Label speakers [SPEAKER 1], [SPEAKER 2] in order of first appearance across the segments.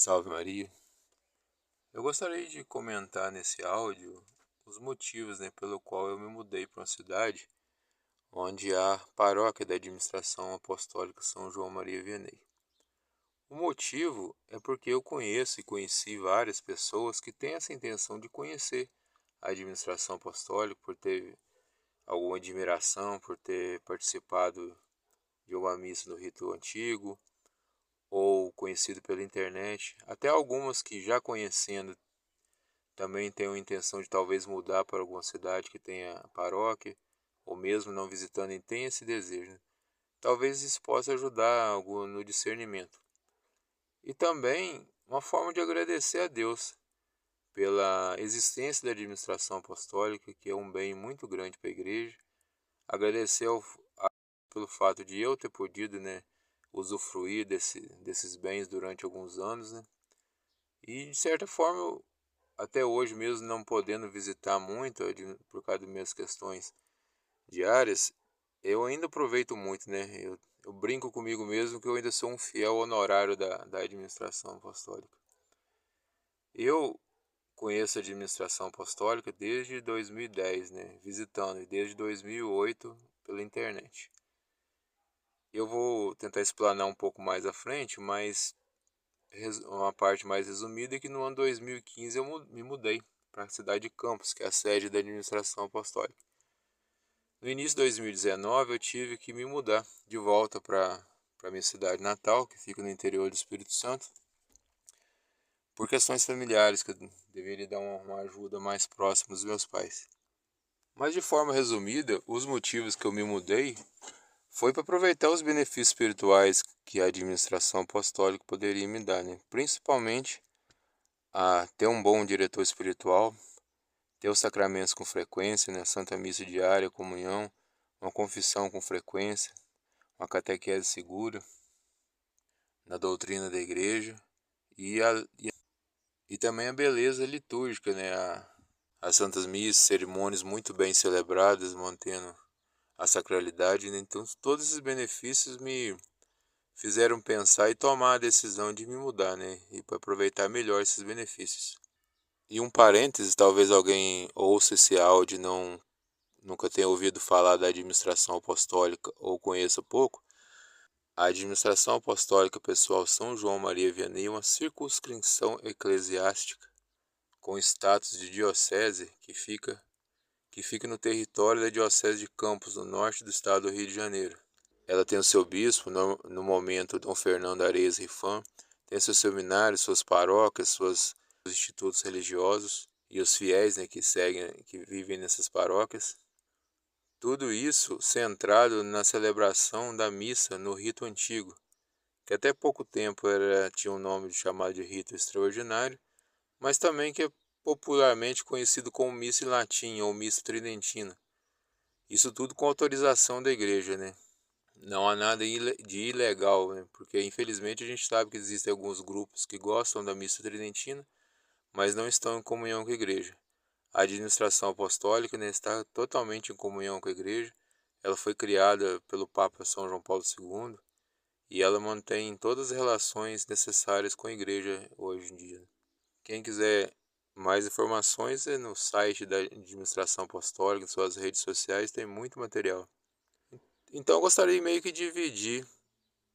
[SPEAKER 1] Salve Maria. Eu gostaria de comentar nesse áudio os motivos, pelo qual eu me mudei para uma cidade onde há paróquia da administração apostólica São João Maria Vianney. O motivo é porque eu conheço e conheci várias pessoas que têm essa intenção de conhecer a administração apostólica, por ter alguma admiração, por ter participado de uma missa no rito antigo, ou conhecido pela internet, até algumas que já conhecendo também tenho a intenção de talvez mudar para alguma cidade que tenha paróquia, ou mesmo não visitando e tenha esse desejo. Talvez isso possa ajudar algo no discernimento. E também uma forma de agradecer a Deus pela existência da administração apostólica, que é um bem muito grande para a igreja. Agradecer pelo fato de eu ter podido, usufruir desses bens durante alguns anos, E de certa forma, até hoje mesmo não podendo visitar muito, por causa das minhas questões diárias, eu ainda aproveito muito, Eu brinco comigo mesmo que eu ainda sou um fiel honorário da administração apostólica. Eu conheço a administração apostólica desde 2010, visitando, e desde 2008 pela internet. Eu vou tentar explanar um pouco mais à frente, mas uma parte mais resumida é que no ano 2015 eu me mudei para a cidade de Campos, que é a sede da administração apostólica. No início de 2019 eu tive que me mudar de volta para minha cidade natal, que fica no interior do Espírito Santo, por questões familiares, que eu deveria dar uma ajuda mais próxima dos meus pais. Mas de forma resumida, os motivos que eu me mudei foi para aproveitar os benefícios espirituais que a administração apostólica poderia me dar, Principalmente a ter um bom diretor espiritual, ter os sacramentos com frequência, Santa Missa diária, comunhão, uma confissão com frequência, uma catequese segura na doutrina da igreja e também a beleza litúrgica, as santas missas, cerimônias muito bem celebradas, mantendo a sacralidade, Então todos esses benefícios me fizeram pensar e tomar a decisão de me mudar, E para aproveitar melhor esses benefícios. E um parênteses, talvez alguém ouça esse áudio e nunca tenha ouvido falar da administração apostólica ou conheça pouco. A administração apostólica pessoal São João Maria Vianney é uma circunscrição eclesiástica com status de diocese que fica no território da Diocese de Campos, no norte do estado do Rio de Janeiro. Ela tem o seu bispo, no momento Dom Fernando Areias Rifam, tem seus seminários, suas paróquias, seus institutos religiosos e os fiéis, que vivem nessas paróquias. Tudo isso centrado na celebração da missa no rito antigo, que até pouco tempo tinha um nome chamado de rito extraordinário, mas também que é popularmente conhecido como missa em latim ou missa tridentina. Isso tudo com autorização da igreja, Não há nada de ilegal, porque infelizmente a gente sabe que existem alguns grupos que gostam da missa tridentina, mas não estão em comunhão com a igreja. A administração apostólica, está totalmente em comunhão com a igreja. Ela foi criada pelo Papa São João Paulo II e ela mantém todas as relações necessárias com a igreja hoje em dia. Quem quiser mais informações é no site da administração apostólica, em suas redes sociais, tem muito material. Então eu gostaria meio que dividir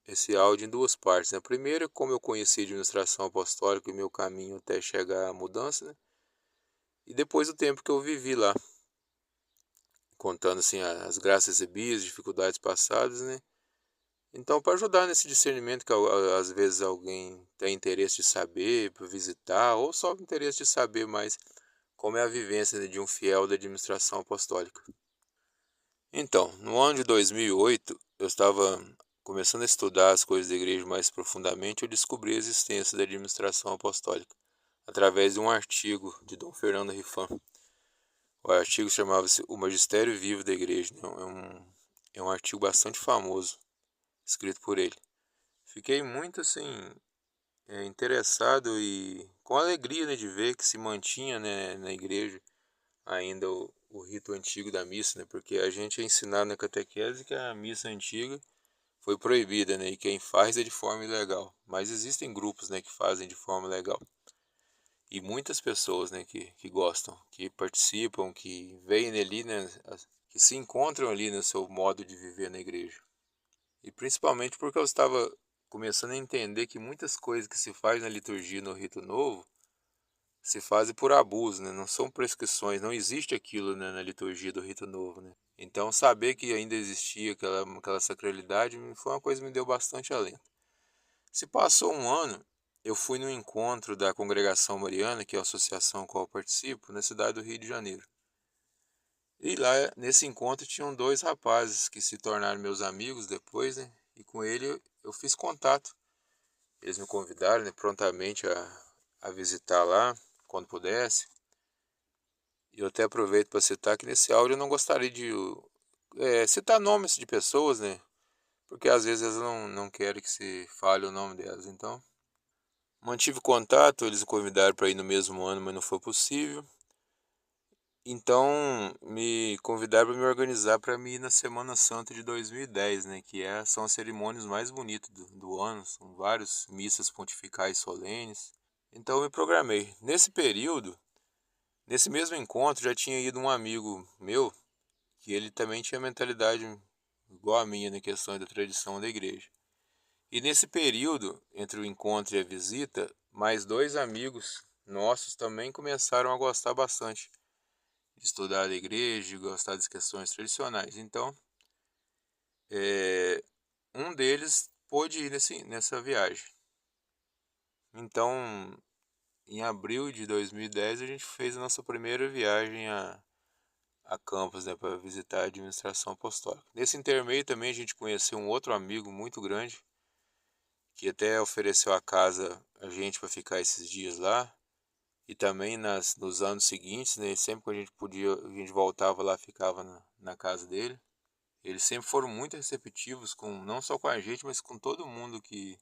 [SPEAKER 1] esse áudio em duas partes. Primeiro, como eu conheci a administração apostólica e meu caminho até chegar à mudança, E depois o tempo que eu vivi lá, contando assim as graças recebidas, as dificuldades passadas, Então, para ajudar nesse discernimento que às vezes alguém tem interesse de saber, para visitar, ou só interesse de saber mais como é a vivência de um fiel da administração apostólica. Então, no ano de 2008, eu estava começando a estudar as coisas da igreja mais profundamente, eu descobri a existência da administração apostólica, através de um artigo de Dom Fernando Rifam. O artigo chamava-se O Magistério Vivo da Igreja. É um artigo bastante famoso, escrito por ele. Fiquei muito assim interessado e com alegria de ver que se mantinha na igreja ainda o rito antigo da missa, porque a gente é ensinado na catequese que a missa antiga foi proibida, né? E quem faz é de forma ilegal. Mas existem grupos, né, que fazem de forma legal. E muitas pessoas, né, que gostam, que participam, que veem ali, né, que se encontram ali no seu modo de viver na igreja. E principalmente porque eu estava começando a entender que muitas coisas que se faz na liturgia no rito novo se fazem por abuso, né? Não são prescrições, não existe aquilo, né, na liturgia do rito novo, né? Então saber que ainda existia aquela sacralidade foi uma coisa que me deu bastante alento. Se passou um ano, eu fui no encontro da Congregação Mariana, que é a associação a qual eu participo, na cidade do Rio de Janeiro. E lá nesse encontro tinham dois rapazes que se tornaram meus amigos depois, né? E com ele eu fiz contato. Eles me convidaram, né, prontamente a visitar lá, quando pudesse. E eu até aproveito para citar que nesse áudio eu não gostaria de citar nomes de pessoas, né? Porque às vezes elas não querem que se fale o nome delas. Então, mantive contato, eles me convidaram para ir no mesmo ano, mas não foi possível. Então, me convidaram para me organizar para me ir na Semana Santa de 2010, né? São as cerimônias mais bonitas do ano, são várias missas pontificais solenes. Então, eu me programei. Nesse período, nesse mesmo encontro, já tinha ido um amigo meu, que ele também tinha mentalidade igual a minha na questão da tradição da igreja. E nesse período, entre o encontro e a visita, mais dois amigos nossos também começaram a gostar bastante de estudar a igreja, de gostar das questões tradicionais. Então, um deles pôde ir nessa viagem. Então, em abril de 2010, a gente fez a nossa primeira viagem a Campos, né, para visitar a administração apostólica. Nesse intermeio também a gente conheceu um outro amigo muito grande, que até ofereceu a casa a gente para ficar esses dias lá. E também nos anos seguintes, né, sempre que a gente podia, a gente voltava lá, ficava na casa dele. Eles sempre foram muito receptivos, não só com a gente, mas com todo mundo que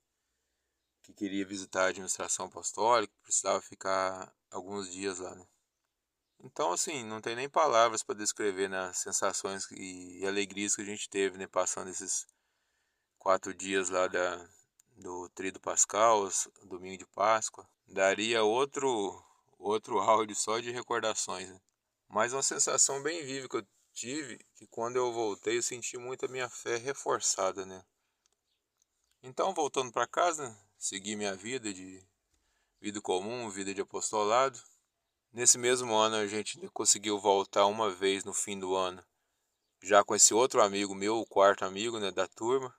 [SPEAKER 1] queria visitar a administração apostólica, que precisava ficar alguns dias lá, né? Então, assim, não tem nem palavras para descrever, né, as sensações e alegrias que a gente teve, né, passando esses 4 dias lá do Tríduo Pascal, domingo de Páscoa. Daria outro áudio só de recordações, né? Mas uma sensação bem viva que eu tive, que quando eu voltei eu senti muito a minha fé reforçada, né? Então, voltando para casa, né, segui minha vida de vida comum, vida de apostolado. Nesse mesmo ano a gente conseguiu voltar uma vez no fim do ano, já com esse outro amigo meu, o quarto amigo, né, da turma.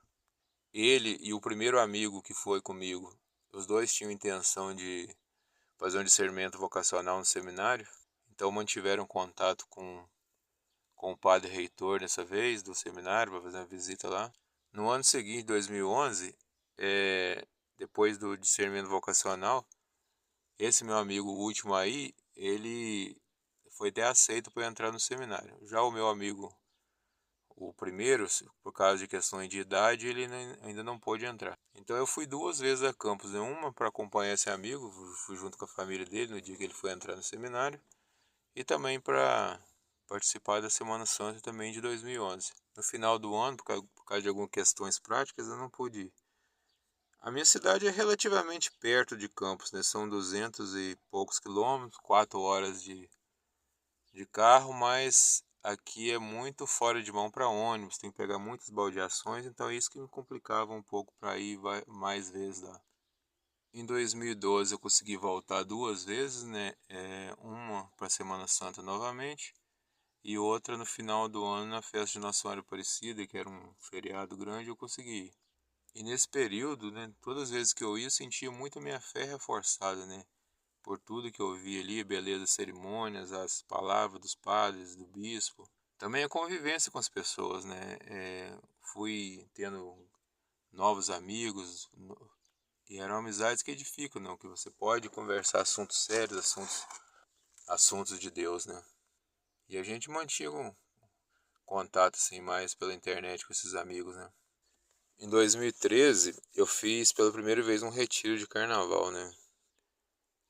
[SPEAKER 1] Ele e o primeiro amigo que foi comigo, os dois tinham intenção de fazer um discernimento vocacional no seminário, então mantiveram contato com o padre reitor dessa vez do seminário para fazer uma visita lá. No ano seguinte, 2011, depois do discernimento vocacional, esse meu amigo o último aí, ele foi até aceito para entrar no seminário. Já o meu amigo, o primeiro, por causa de questões de idade, ele ainda não pôde entrar. Então eu fui 2 vezes a Campos, né? Uma para acompanhar esse amigo, fui junto com a família dele no dia que ele foi entrar no seminário, e também para participar da Semana Santa também de 2011. No final do ano, por causa de algumas questões práticas, eu não pude ir. A minha cidade é relativamente perto de Campos, né? São 200 e poucos quilômetros, 4 horas de carro, mas aqui é muito fora de mão para ônibus, tem que pegar muitas baldeações, então é isso que me complicava um pouco para ir mais vezes lá. Em 2012 eu consegui voltar 2 vezes, né? Uma para a Semana Santa novamente e outra no final do ano na festa de Nossa Senhora Aparecida, que era um feriado grande, eu consegui ir. E nesse período, né, todas as vezes que eu ia, eu sentia muito a minha fé reforçada, né? Por tudo que eu vi ali, a beleza das cerimônias, as palavras dos padres, do bispo. Também a convivência com as pessoas, né? Fui tendo novos amigos, e eram amizades que edificam, não? Que você pode conversar assuntos sérios, assuntos de Deus, né? E a gente mantinha um contato assim mais pela internet com esses amigos, né? Em 2013 eu fiz pela primeira vez um retiro de carnaval, né?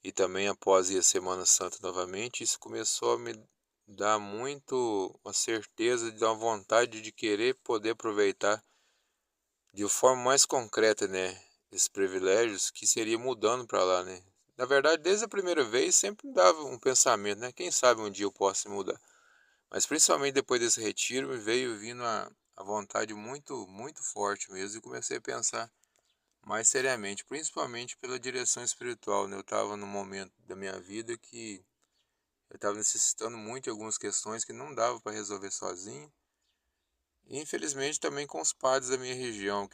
[SPEAKER 1] E também após ir a Semana Santa novamente, isso começou a me dar muito uma certeza de uma vontade de querer poder aproveitar de forma mais concreta, né, esses privilégios, que seria mudando para lá, né. Na verdade, desde a primeira vez sempre me dava um pensamento, né, quem sabe um dia eu possa mudar. Mas principalmente depois desse retiro me veio vindo a vontade muito, muito forte mesmo e comecei a pensar mais seriamente, principalmente pela direção espiritual, né. Eu estava num momento da minha vida que eu estava necessitando muito de algumas questões que não dava para resolver sozinho. E infelizmente também com os padres da minha região,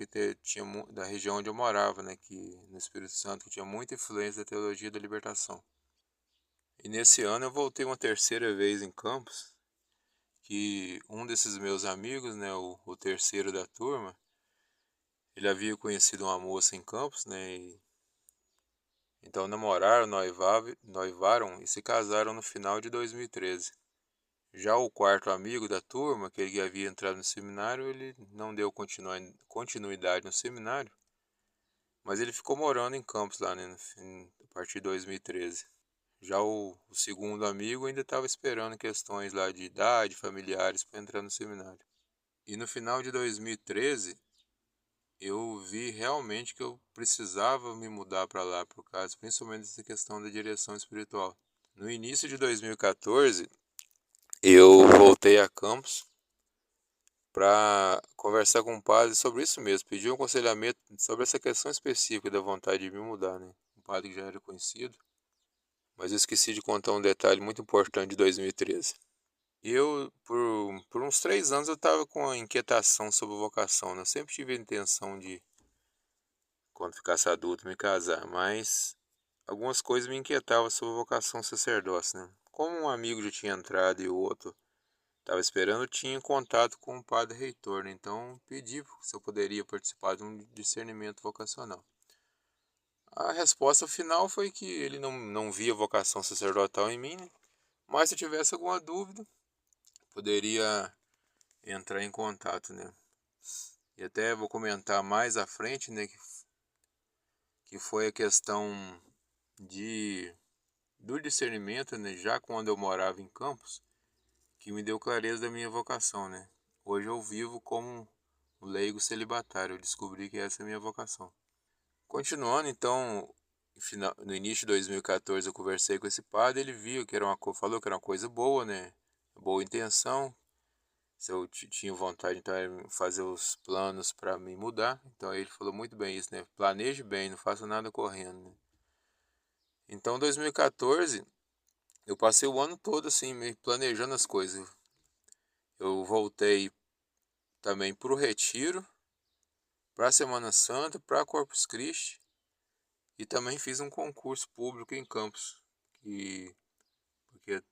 [SPEAKER 1] da região onde eu morava, né, que no Espírito Santo, que tinha muita influência da teologia da libertação. E nesse ano eu voltei uma terceira vez em Campos, que um desses meus amigos, né, o terceiro da turma, ele havia conhecido uma moça em Campos, né, e então namoraram, noivaram e se casaram no final de 2013. Já o quarto amigo da turma, aquele que havia entrado no seminário, ele não deu continuidade no seminário, mas ele ficou morando em Campos lá, né, a partir de 2013. Já o segundo amigo ainda estava esperando questões lá de idade, familiares, para entrar no seminário. E no final de 2013, eu vi realmente que eu precisava me mudar para lá, por causa principalmente dessa questão da direção espiritual. No início de 2014, eu voltei a Campos para conversar com o padre sobre isso mesmo, pedir um aconselhamento sobre essa questão específica da vontade de me mudar, né? Um padre que já era conhecido, mas eu esqueci de contar um detalhe muito importante de 2013. Por uns 3 anos, eu estava com a inquietação sobre a vocação, né? Eu sempre tive a intenção de, quando ficasse adulto, me casar, mas algumas coisas me inquietavam sobre a vocação sacerdócio, né? Como um amigo já tinha entrado e o outro estava esperando, eu tinha contato com o padre reitor, né? Então pedi se eu poderia participar de um discernimento vocacional. A resposta final foi que ele não via vocação sacerdotal em mim, né? Mas se eu tivesse alguma dúvida, poderia entrar em contato, né? E até vou comentar mais à frente, né, que foi a questão de do discernimento, né, já quando eu morava em Campos, que me deu clareza da minha vocação, né? Hoje eu vivo como um leigo celibatário, eu descobri que essa é a minha vocação. Continuando, então, no início de 2014 eu conversei com esse padre, ele viu que falou que era uma coisa boa, né? Boa intenção. Se eu tinha vontade, então, era fazer os planos para me mudar. Então ele falou muito bem isso, né? Planeje bem, não faça nada correndo, né? Então, em 2014, eu passei o ano todo assim, meio planejando as coisas. Eu voltei também para o Retiro, para a Semana Santa, para Corpus Christi e também fiz um concurso público em Campos, porque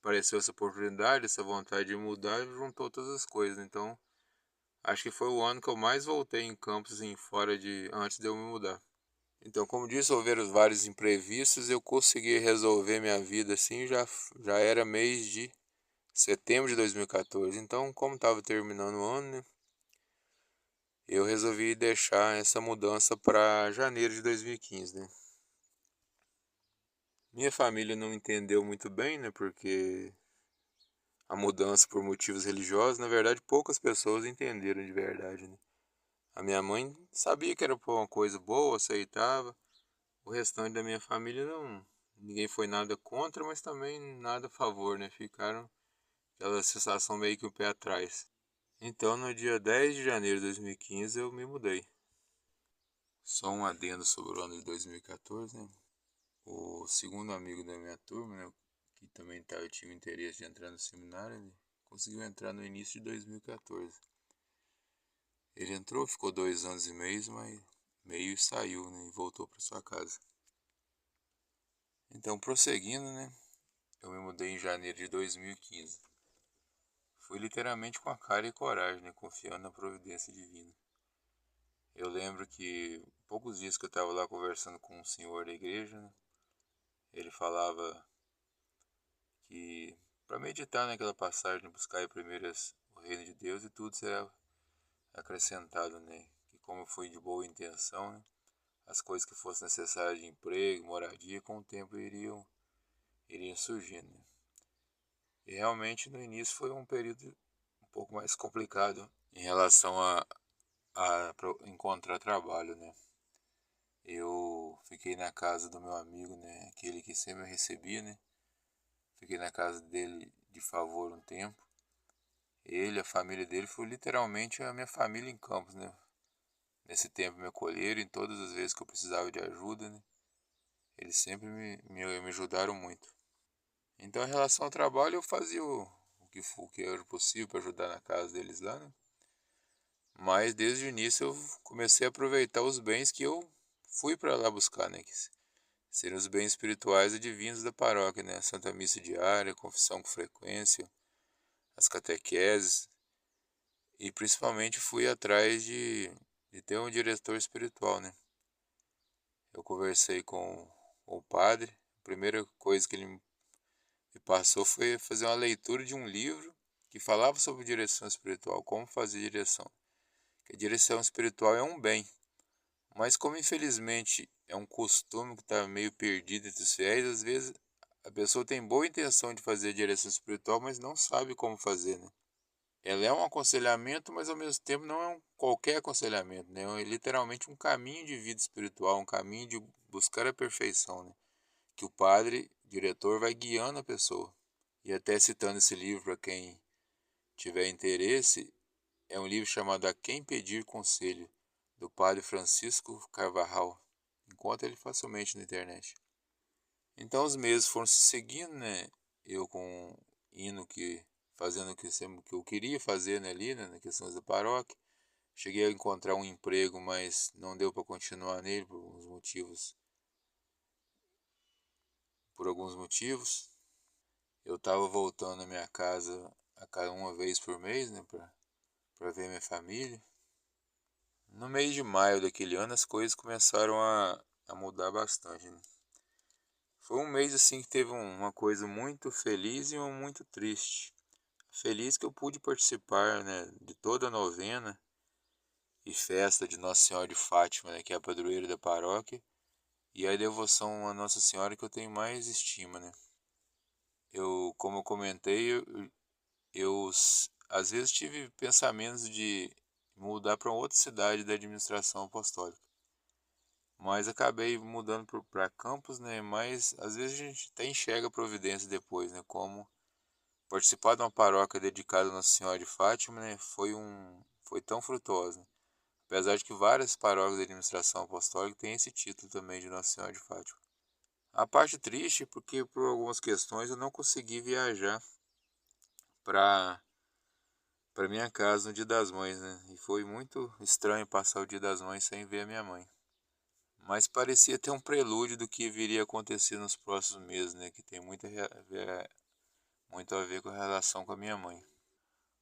[SPEAKER 1] apareceu essa oportunidade, essa vontade de mudar, e juntou todas as coisas. Então, acho que foi o ano que eu mais voltei em Campos, assim, antes de eu me mudar. Então, como disse, houveram vários imprevistos, eu consegui resolver minha vida assim, já era mês de setembro de 2014. Então, como estava terminando o ano, né, eu resolvi deixar essa mudança para janeiro de 2015, né. Minha família não entendeu muito bem, né, porque a mudança por motivos religiosos, na verdade, poucas pessoas entenderam de verdade, né. A minha mãe sabia que era uma coisa boa, aceitava. O restante da minha família não, ninguém foi nada contra, mas também nada a favor, né? Ficaram aquela sensação meio que o pé atrás. Então, no dia 10 de janeiro de 2015, eu me mudei. Só um adendo sobre o ano de 2014, né? O segundo amigo da minha turma, né, que também tinha interesse de entrar no seminário, ele conseguiu entrar no início de 2014. Ele entrou, ficou 2 anos e meio e saiu, né, e voltou para sua casa. Então, prosseguindo, né, eu me mudei em janeiro de 2015. Fui literalmente com a cara e coragem, né, confiando na providência divina. Eu lembro que poucos dias que eu estava lá conversando com um senhor da igreja, né, ele falava que para meditar naquela passagem, buscar primeiro o reino de Deus e tudo será acrescentado, né? Que como eu fui de boa intenção, né, as coisas que fossem necessárias de emprego, moradia, com o tempo iriam surgindo, né? E realmente no início foi um período um pouco mais complicado em relação pra encontrar trabalho, né? Eu fiquei na casa do meu amigo, né? Aquele que sempre me recebia, né? Fiquei na casa dele de favor um tempo. Ele, a família dele, foi literalmente a minha família em Campos, né? Nesse tempo me acolheram em todas as vezes que eu precisava de ajuda, né? Eles sempre me ajudaram muito. Então, em relação ao trabalho, eu fazia o que era possível para ajudar na casa deles lá, né? Mas desde o início eu comecei a aproveitar os bens que eu fui para lá buscar, né? Que seriam os bens espirituais e divinos da paróquia, né? Santa Missa diária, confissão com frequência, as catequeses. E principalmente fui atrás de ter um diretor espiritual, né? Eu conversei com o padre. A primeira coisa que ele me passou foi fazer uma leitura de um livro que falava sobre direção espiritual, como fazer direção. Que a direção espiritual é um bem, mas como infelizmente é um costume que está meio perdido entre os fiéis, às vezes a pessoa tem boa intenção de fazer a direção espiritual, mas não sabe como fazer, né? Ela é um aconselhamento, mas ao mesmo tempo não é qualquer aconselhamento, né? É literalmente um caminho de vida espiritual, um caminho de buscar a perfeição, né? Que o padre, diretor, vai guiando a pessoa. E até citando esse livro para quem tiver interesse, é um livro chamado A Quem Pedir Conselho, do padre Francisco Carvajal. Encontra ele facilmente na internet. Então os meses foram se seguindo, né? Eu com indo que fazendo o que sempre que eu queria fazer, né, ali, né, na questões da paróquia. Cheguei a encontrar um emprego, mas não deu para continuar nele por alguns motivos. Eu estava voltando à minha casa a cada uma vez por mês, né, para ver minha família. No mês de maio daquele ano as coisas começaram a mudar bastante, né? Foi um mês assim que teve uma coisa muito feliz e uma muito triste. Feliz que eu pude participar, né, de toda a novena e festa de Nossa Senhora de Fátima, né, que é a padroeira da paróquia, e a devoção a Nossa Senhora que eu tenho mais estima, né? Como eu comentei, às vezes tive pensamentos de mudar para outra cidade da administração apostólica, mas acabei mudando para Campos, né? Mas às vezes a gente até enxerga a providência depois, né? Como participar de uma paróquia dedicada a Nossa Senhora de Fátima, né? Foi tão frutuosa. Apesar de que várias paróquias da administração apostólica têm esse título também de Nossa Senhora de Fátima. A parte triste é porque por algumas questões eu não consegui viajar para minha casa no Dia das Mães, né? E foi muito estranho passar o Dia das Mães sem ver a minha mãe. Mas parecia ter um prelúdio do que viria a acontecer nos próximos meses, né? Que tem muito a ver com a relação com a minha mãe.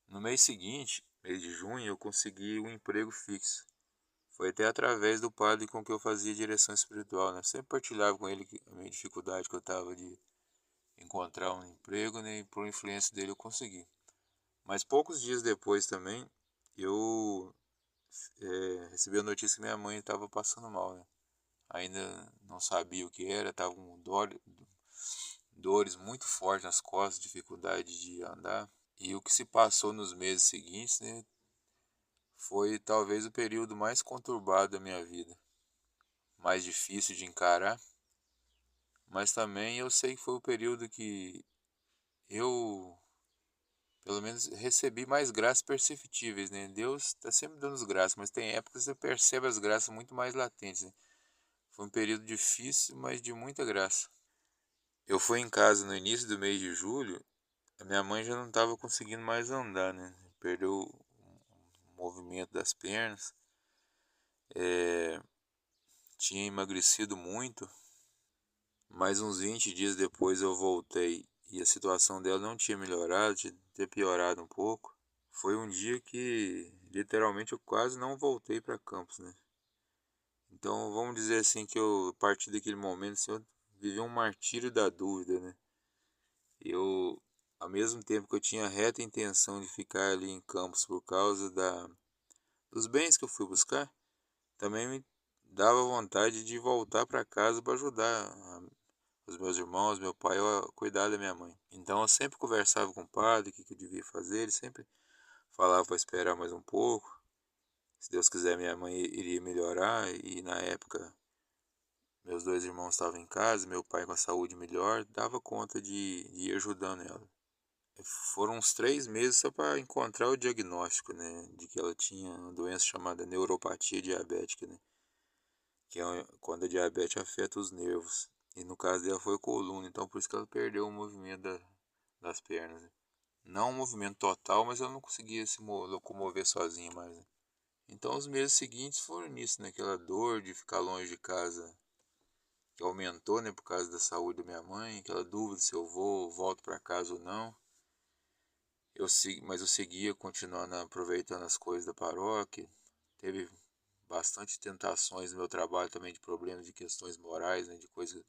[SPEAKER 1] No mês seguinte, mês de junho, eu consegui um emprego fixo. Foi até através do padre com que eu fazia direção espiritual, né? Sempre partilhava com ele a minha dificuldade que eu estava de encontrar um emprego, né? E por influência dele eu consegui. Mas poucos dias depois também, eu recebi a notícia que minha mãe estava passando mal, né? Ainda não sabia o que era, estava com dores muito fortes nas costas, dificuldade de andar. E o que se passou nos meses seguintes, né, foi talvez o período mais conturbado da minha vida, mais difícil de encarar, mas também eu sei que foi o período que eu, pelo menos, recebi mais graças perceptíveis, né? Deus está sempre dando as graças, mas tem épocas que você percebe as graças muito mais latentes, né? Foi um período difícil, mas de muita graça. Eu fui em casa no início do mês de julho, a minha mãe já não estava conseguindo mais andar, né? Perdeu o movimento das pernas, tinha emagrecido muito, mas uns 20 dias depois eu voltei e a situação dela não tinha melhorado, tinha até piorado um pouco. Foi um dia que literalmente eu quase não voltei para Campos, né? Então vamos dizer assim que a partir daquele momento assim, eu vivi um martírio da dúvida, né? Eu, ao mesmo tempo que eu tinha reta intenção de ficar ali em Campos por causa dos bens que eu fui buscar, também me dava vontade de voltar para casa para ajudar os meus irmãos, meu pai, a cuidar da minha mãe. Então eu sempre conversava com o padre o que eu devia fazer, ele sempre falava para esperar mais um pouco. Se Deus quiser, minha mãe iria melhorar, e na época meus dois irmãos estavam em casa, meu pai com a saúde melhor, dava conta de ir ajudando ela. Foram uns 3 meses só para encontrar o diagnóstico, né, de que ela tinha uma doença chamada neuropatia diabética, né, que é quando a diabetes afeta os nervos. E no caso dela foi a coluna, então por isso que ela perdeu o movimento das pernas, né. Não o movimento total, mas ela não conseguia se locomover sozinha mais, né. Então os meses seguintes foram nisso, né, aquela dor de ficar longe de casa, que aumentou, né, por causa da saúde da minha mãe, aquela dúvida se eu volto para casa ou não. Mas eu seguia continuando aproveitando as coisas da paróquia. Teve bastante tentações no meu trabalho também, de problemas de questões morais, né, de coisa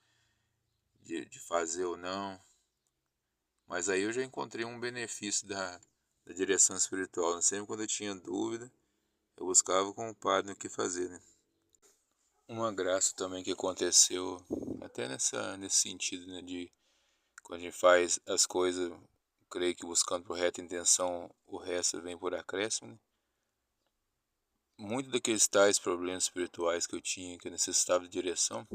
[SPEAKER 1] de fazer ou não. Mas aí eu já encontrei um benefício da direção espiritual, né? Sempre quando eu tinha dúvida, eu buscava com o padre o que fazer, né? Uma graça também que aconteceu, até nesse sentido, né, de quando a gente faz as coisas, creio que buscando por reta intenção, o resto vem por acréscimo, né? Muitos daqueles tais problemas espirituais que eu tinha, que eu necessitava de direção,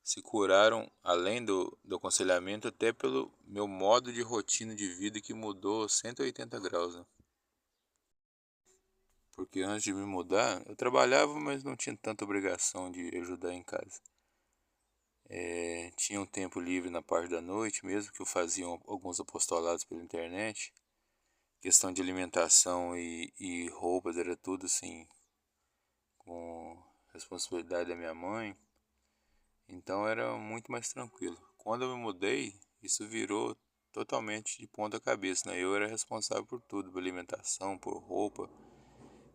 [SPEAKER 1] se curaram, além do aconselhamento, até pelo meu modo de rotina de vida que mudou 180 graus, né? Porque antes de me mudar, eu trabalhava, mas não tinha tanta obrigação de ajudar em casa. Tinha um tempo livre na parte da noite, mesmo que eu fazia alguns apostolados pela internet. Questão de alimentação e roupas era tudo assim, com responsabilidade da minha mãe. Então era muito mais tranquilo. Quando eu me mudei, isso virou totalmente de ponta cabeça, né? Eu era responsável por tudo, por alimentação, por roupa.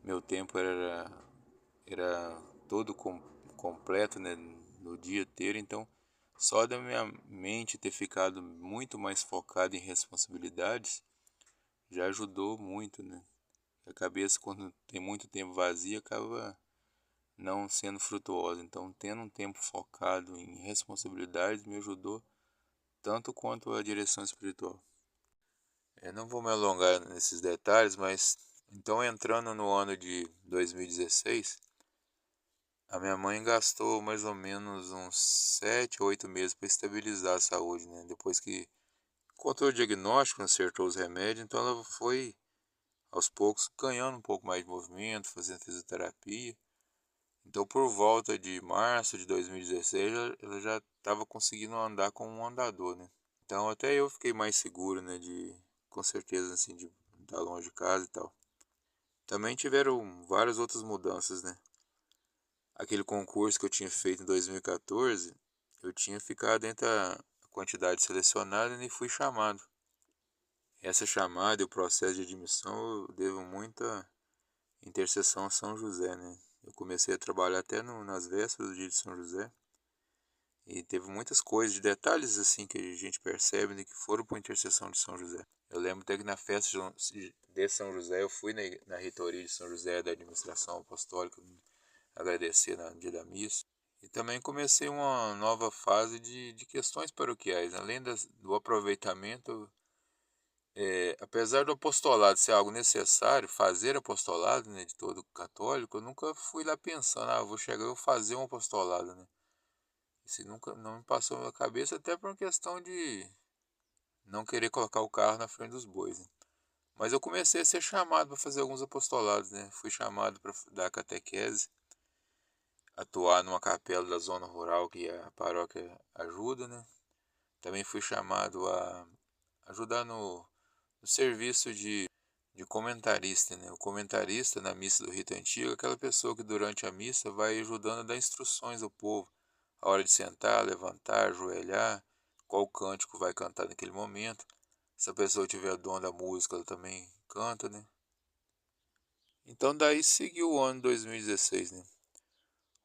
[SPEAKER 1] Meu tempo era todo completo, né? No dia inteiro. Então, só da minha mente ter ficado muito mais focada em responsabilidades já ajudou muito, né? A cabeça, quando tem muito tempo vazia, acaba não sendo frutuosa. Então, tendo um tempo focado em responsabilidades me ajudou tanto quanto a direção espiritual. Eu não vou me alongar nesses detalhes, mas então, entrando no ano de 2016, a minha mãe gastou mais ou menos uns 7 ou 8 meses para estabilizar a saúde, né? Depois que encontrou o diagnóstico, acertou os remédios, então ela foi aos poucos ganhando um pouco mais de movimento, fazendo fisioterapia. Então, por volta de março de 2016, ela já estava conseguindo andar com um andador, né? Então, até eu fiquei mais seguro, né? Com certeza, assim, de estar longe de casa e tal. Também tiveram várias outras mudanças, né? Aquele concurso que eu tinha feito em 2014, eu tinha ficado entre a quantidade selecionada e fui chamado. Essa chamada e o processo de admissão eu devo muita intercessão a São José, né? Eu comecei a trabalhar até nas vésperas do dia de São José. E teve muitas coisas, de detalhes assim que a gente percebe, né, que foram por intercessão de São José. Eu lembro até que na festa de São José, eu fui na reitoria de São José da administração apostólica agradecer no dia da missa. E também comecei uma nova fase de questões paroquiais. Além do aproveitamento, apesar do apostolado ser algo necessário, fazer apostolado, né, de todo católico, eu nunca fui lá pensando, vou chegar e vou fazer um apostolado, né? Isso nunca não me passou na cabeça, até por uma questão de não querer colocar o carro na frente dos bois, né? Mas eu comecei a ser chamado para fazer alguns apostolados, né? Fui chamado para dar catequese, atuar numa capela da zona rural que a paróquia ajuda, né? Também fui chamado a ajudar no serviço de comentarista, né? O comentarista na missa do rito antigo é aquela pessoa que durante a missa vai ajudando a dar instruções ao povo, a hora de sentar, levantar, ajoelhar, qual cântico vai cantar naquele momento. Se a pessoa tiver dom da música, ela também canta, né? Então daí seguiu o ano 2016, né?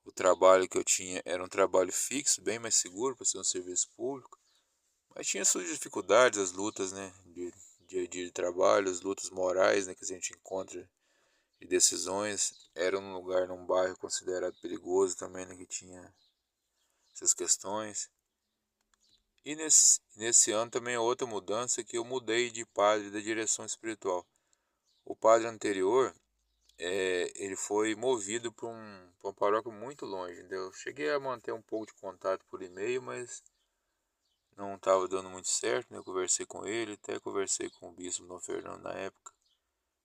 [SPEAKER 1] O trabalho que eu tinha era um trabalho fixo, bem mais seguro para ser um serviço público, mas tinha suas dificuldades, as lutas, né, de dia a dia de trabalho, as lutas morais, né, que a gente encontra de decisões. Era um lugar, num bairro considerado perigoso também, né, que tinha essas questões. E nesse ano também é outra mudança, que eu mudei de padre da direção espiritual. O padre anterior, ele foi movido para uma paróquia muito longe, entendeu? Eu cheguei a manter um pouco de contato por e-mail, mas não estava dando muito certo, né? Eu conversei com ele, até conversei com o bispo Dom Fernando na época,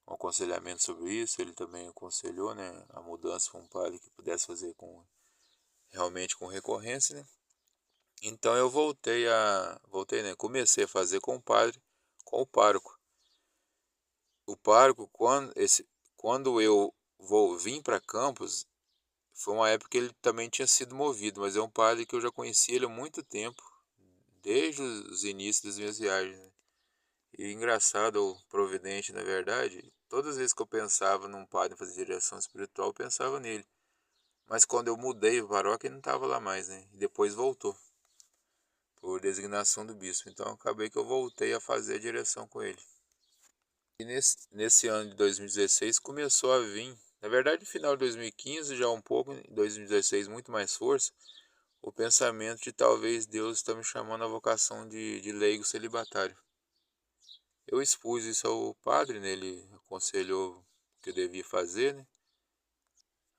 [SPEAKER 1] um aconselhamento sobre isso. Ele também aconselhou, né, a mudança para um padre que pudesse fazer realmente com recorrência, né? Então eu voltei, né? Comecei a fazer com o padre, com o pároco. O pároco, quando eu vim para Campos, foi uma época que ele também tinha sido movido, mas é um padre que eu já conhecia ele há muito tempo, desde os inícios das minhas viagens, né? E engraçado, ou providente, na verdade, todas as vezes que eu pensava num padre fazer direção espiritual, eu pensava nele. Mas quando eu mudei a paróquia, ele não estava lá mais, né? E depois voltou, por designação do bispo. Então acabei que eu voltei a fazer a direção com ele. E nesse ano de 2016 começou a vir, na verdade no final de 2015 já um pouco, em 2016 muito mais força, o pensamento de talvez Deus está me chamando à vocação de leigo celibatário. Eu expus isso ao padre, né? Ele aconselhou o que eu devia fazer, né?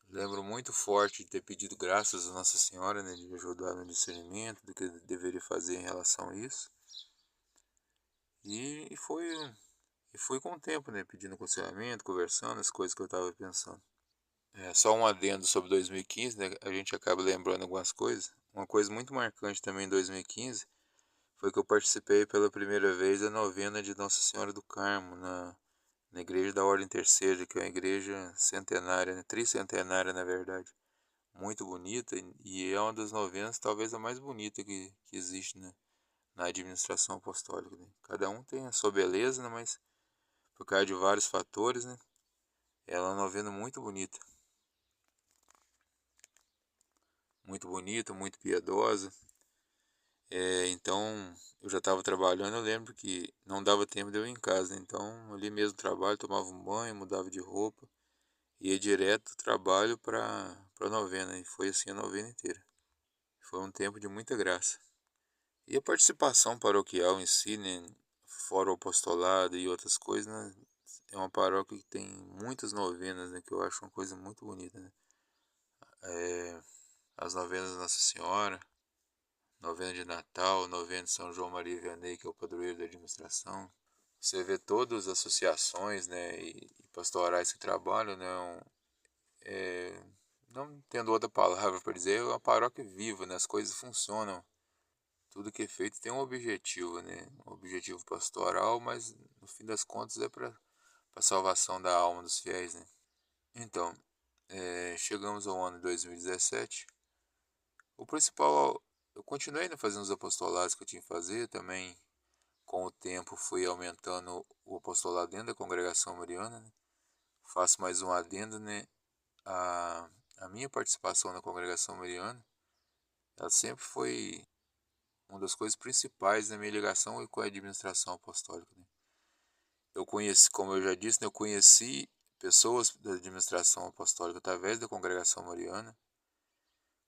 [SPEAKER 1] Lembro muito forte de ter pedido graças a Nossa Senhora, né, de me ajudar no discernimento do que eu deveria fazer em relação a isso. E fui com o tempo, né, pedindo aconselhamento, conversando, as coisas que eu estava pensando. Só um adendo sobre 2015, né, a gente acaba lembrando algumas coisas. Uma coisa muito marcante também em 2015 foi que eu participei pela primeira vez da novena de Nossa Senhora do Carmo, na igreja da Ordem Terceira, que é uma igreja centenária, né, tricentenária na verdade. Muito bonita, e é uma das novenas, talvez a mais bonita que existe, né, na administração apostólica, né? Cada um tem a sua beleza, né, mas por causa de vários fatores, né, ela é uma novena muito bonita, muito piedosa. Então eu já estava trabalhando, eu lembro que não dava tempo de eu ir em casa, né? Então ali mesmo no trabalho, tomava um banho, mudava de roupa, ia direto do trabalho para a novena, e foi assim a novena inteira. Foi um tempo de muita graça. E a participação paroquial em si, né, fora o apostolado e outras coisas, né, é uma paróquia que tem muitas novenas, né, que eu acho uma coisa muito bonita, né? As novenas da Nossa Senhora, novena de Natal, novena de São João Maria Vianney, que é o padroeiro da administração. Você vê todas as associações, né, e pastorais que trabalham, né, não tendo outra palavra para dizer, é uma paróquia viva, né, as coisas funcionam. Tudo que é feito tem um objetivo, né? Um objetivo pastoral, mas no fim das contas é para a salvação da alma dos fiéis, né? Então, chegamos ao ano de 2017. O principal, eu continuei, né, fazendo os apostolados que eu tinha que fazer, também com o tempo fui aumentando o apostolado dentro da congregação mariana, né? Faço mais um adendo, né? A minha participação na congregação mariana, ela sempre foi uma das coisas principais da minha ligação com a administração apostólica, né? Eu conheci, como eu já disse, né, eu conheci pessoas da administração apostólica através da congregação mariana.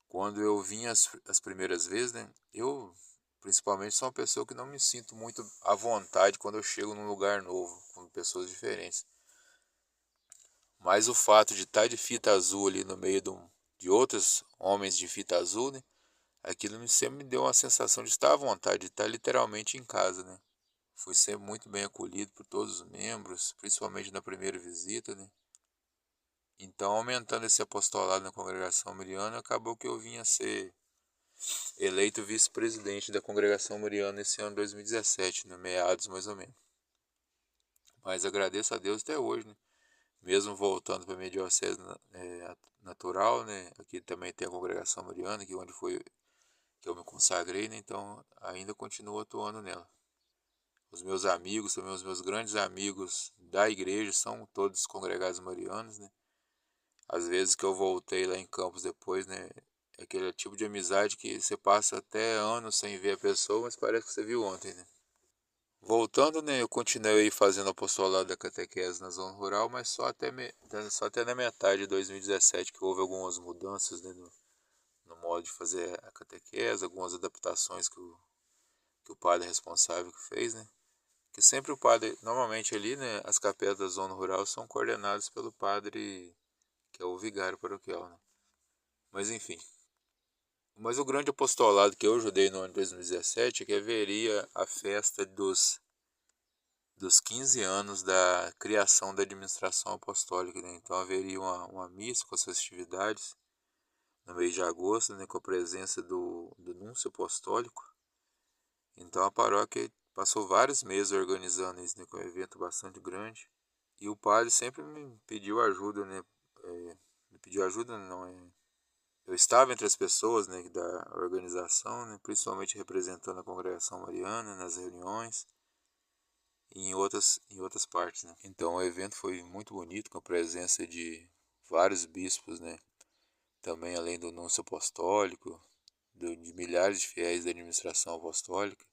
[SPEAKER 1] Quando eu vim as primeiras vezes, né, eu principalmente sou uma pessoa que não me sinto muito à vontade quando eu chego num lugar novo, com pessoas diferentes. Mas o fato de estar de fita azul ali no meio de outros homens de fita azul, né, aquilo sempre me deu uma sensação de estar à vontade, de estar literalmente em casa, né? Fui sempre muito bem acolhido por todos os membros, principalmente na primeira visita, né? Então, aumentando esse apostolado na congregação mariana, acabou que eu vim a ser eleito vice-presidente da congregação mariana esse ano 2017, no meados mais ou menos. Mas agradeço a Deus até hoje, né? Mesmo voltando para a minha diocese natural, né? Aqui também tem a congregação mariana, que onde foi que eu me consagrei, né? Então ainda continuo atuando nela. Os meus amigos, também os meus grandes amigos da igreja, são todos congregados marianos, né? Às vezes que eu voltei lá em Campos depois, né? É aquele tipo de amizade que você passa até anos sem ver a pessoa, mas parece que você viu ontem, né? Voltando, né? Eu continuei fazendo apostolado da catequese na zona rural, mas só até na metade de 2017 que houve algumas mudanças, né, no modo de fazer a catequese, algumas adaptações que o padre responsável que fez, né? que sempre o padre, normalmente ali, né, as capéluas da zona rural são coordenadas pelo padre, que é o vigário paroquial, né? Mas enfim. Mas o grande apostolado que eu ajudei no ano de 2017 é que haveria a festa dos 15 anos da criação da administração apostólica, né? Então haveria uma missa com as festividades no mês de agosto, né, com a presença do núncio apostólico. Então a paróquia passou vários meses organizando isso, né, com um evento bastante grande. E o padre sempre me pediu ajuda, né? Me pediu ajuda, não é? Eu estava entre as pessoas, né, da organização, né, principalmente representando a congregação mariana nas reuniões e em outras partes, né. Então o evento foi muito bonito, com a presença de vários bispos, né, também além do núncio apostólico, de milhares de fiéis da administração apostólica.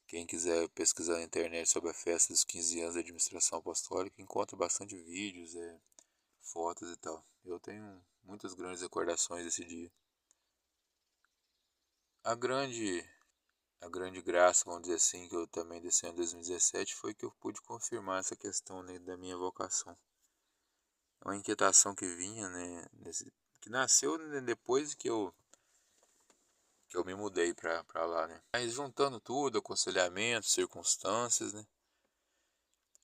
[SPEAKER 1] Quem quiser pesquisar na internet sobre a festa dos 15 anos da administração apostólica, encontra bastante vídeos, fotos e tal. Eu tenho muitas grandes recordações desse dia. A grande, a grande graça, vamos dizer assim, que eu também desci em 2017 foi que eu pude confirmar essa questão, né, da minha vocação. É uma inquietação que vinha, né, que nasceu, né, depois que eu me mudei para lá, né. Mas juntando tudo, aconselhamento, circunstâncias, né,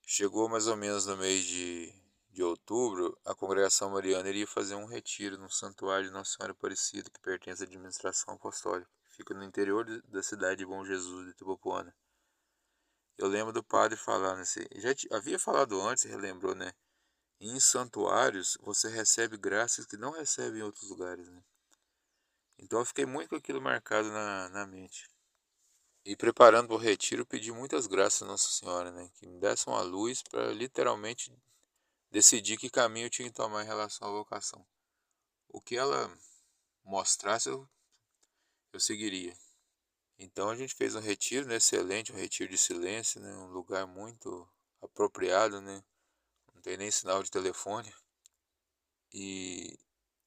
[SPEAKER 1] chegou mais ou menos no mês de outubro, a congregação mariana iria fazer um retiro no santuário de Nossa Senhora Aparecida, que pertence à administração apostólica. Fica no interior da cidade de Bom Jesus, de Itubapoana. Eu lembro do padre falar já havia falado antes, relembrou, né? Em santuários você recebe graças que não recebe em outros lugares, né? Então eu fiquei muito com aquilo marcado na mente. E preparando para o retiro, eu pedi muitas graças a Nossa Senhora, né? Que me desse uma luz para literalmente decidir que caminho eu tinha que tomar em relação à vocação. O que ela mostrasse, eu seguiria. Então a gente fez um retiro, né, excelente, um retiro de silêncio, né, um lugar muito apropriado, né, não tem nem sinal de telefone. E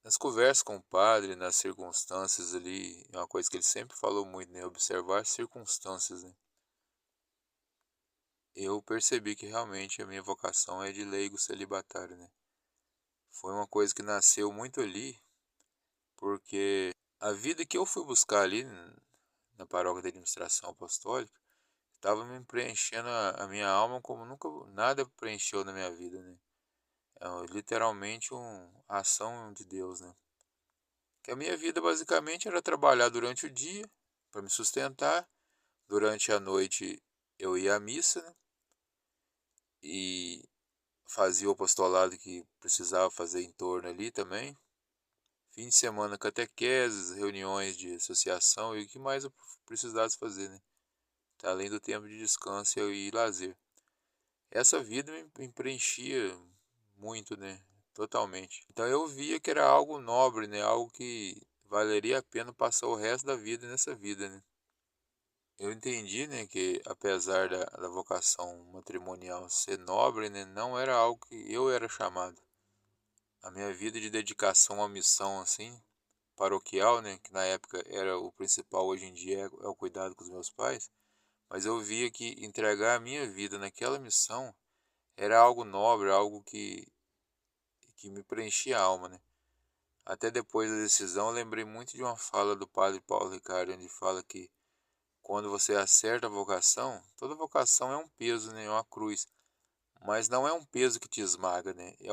[SPEAKER 1] nas conversas com o padre, nas circunstâncias ali, é uma coisa que ele sempre falou muito, né, observar as circunstâncias, né. Eu percebi que realmente a minha vocação é de leigo celibatário, né. Foi uma coisa que nasceu muito ali, porque a vida que eu fui buscar ali na paróquia da administração apostólica estava me preenchendo a minha alma como nunca nada preencheu na minha vida, né? É literalmente uma ação de Deus, né? Que a minha vida basicamente era trabalhar durante o dia para me sustentar, durante a noite eu ia à missa, né? E fazia o apostolado que precisava fazer em torno ali também. Fim de semana catequeses, reuniões de associação e o que mais eu precisasse fazer, né? Tá, além do tempo de descanso e lazer. Essa vida me preenchia muito, né? Totalmente. Então eu via que era algo nobre, né? Algo que valeria a pena passar o resto da vida nessa vida, né? Eu entendi, né, que apesar da vocação matrimonial ser nobre, né, não era algo que eu era chamado. A minha vida de dedicação à missão, assim, paroquial, né, que na época era o principal, hoje em dia é o cuidado com os meus pais, mas eu via que entregar a minha vida naquela missão era algo nobre, algo que me preenchia a alma, né? Até depois da decisão, eu lembrei muito de uma fala do padre Paulo Ricardo, onde fala que quando você acerta a vocação, toda vocação é um peso, né? É uma cruz, mas não é um peso que te esmaga, né? É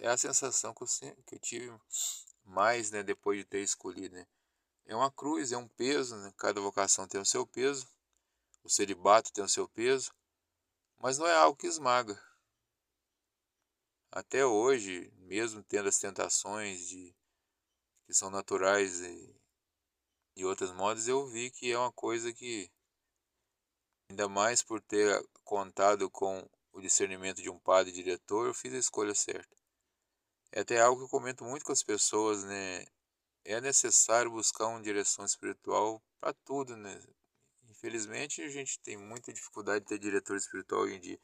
[SPEAKER 1] a sensação que eu tive mais, né, depois de ter escolhido, né? É uma cruz, é um peso, né? Cada vocação tem o seu peso, o celibato tem o seu peso, mas não é algo que esmaga. Até hoje, mesmo tendo as tentações que são naturais e outros modos, eu vi que é uma coisa que, ainda mais por ter contado com o discernimento de um padre diretor, eu fiz a escolha certa. É até algo que eu comento muito com as pessoas, né? É necessário buscar uma direção espiritual para tudo, né? Infelizmente, a gente tem muita dificuldade de ter diretor espiritual hoje em dia,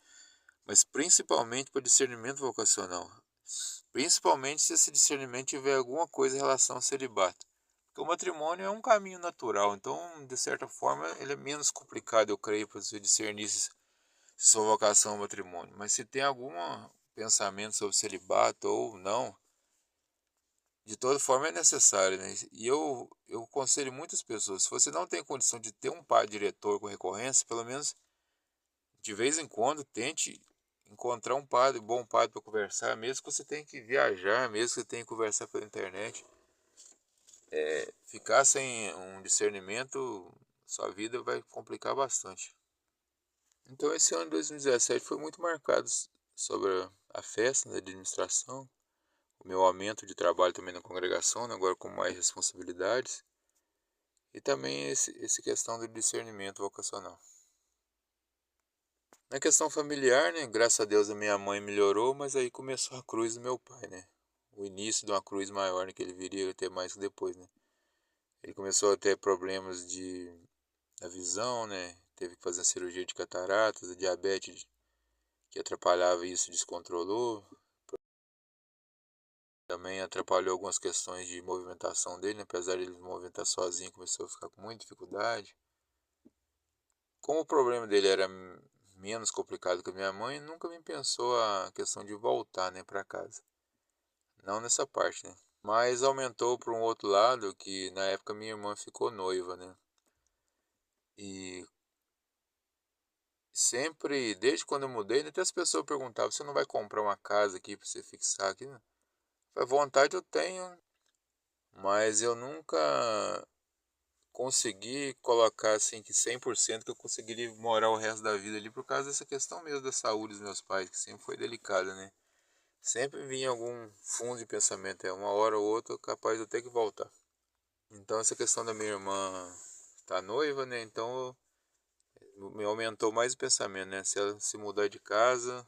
[SPEAKER 1] mas principalmente para discernimento vocacional. Principalmente se esse discernimento tiver alguma coisa em relação ao celibato. Porque o matrimônio é um caminho natural, então, de certa forma, ele é menos complicado, eu creio, para você discernir se se sua vocação é o matrimônio, mas se tem algum pensamento sobre celibato ou não, de toda forma é necessário, né? E eu aconselho muitas pessoas, se você não tem condição de ter um pai diretor com recorrência, pelo menos de vez em quando tente encontrar um padre, um bom padre para conversar, mesmo que você tenha que viajar, mesmo que você tenha que conversar pela internet. Ficar sem um discernimento, sua vida vai complicar bastante. Então esse ano de 2017 foi muito marcado sobre a festa da administração, o meu aumento de trabalho também na congregação, né, agora com mais responsabilidades, e também esse questão do discernimento vocacional. Na questão familiar, né, graças a Deus a minha mãe melhorou, mas aí começou a cruz do meu pai, né? O início de uma cruz maior, né, que ele viria a ter mais que depois, né? Ele começou a ter problemas da visão, né? Teve que fazer a cirurgia de cataratas, a diabetes que atrapalhava isso descontrolou. Também atrapalhou algumas questões de movimentação dele, né? Apesar de ele movimentar sozinho, começou a ficar com muita dificuldade. Como o problema dele era menos complicado que a minha mãe, nunca me pensou a questão de voltar, né, para casa. Não nessa parte, né? Mas aumentou para um outro lado que na época minha irmã ficou noiva, né? E sempre, desde quando eu mudei, até as pessoas perguntavam, você não vai comprar uma casa aqui para você fixar aqui? Né? Falei, vontade eu tenho, mas eu nunca consegui colocar assim que 100% que eu conseguiria morar o resto da vida ali por causa dessa questão mesmo da saúde dos meus pais, que sempre foi delicada, né? Sempre vinha algum fundo de pensamento, uma hora ou outra capaz de eu ter que voltar. Então essa questão da minha irmã tá noiva, né? Então me aumentou mais o pensamento, né? Se ela se mudar de casa,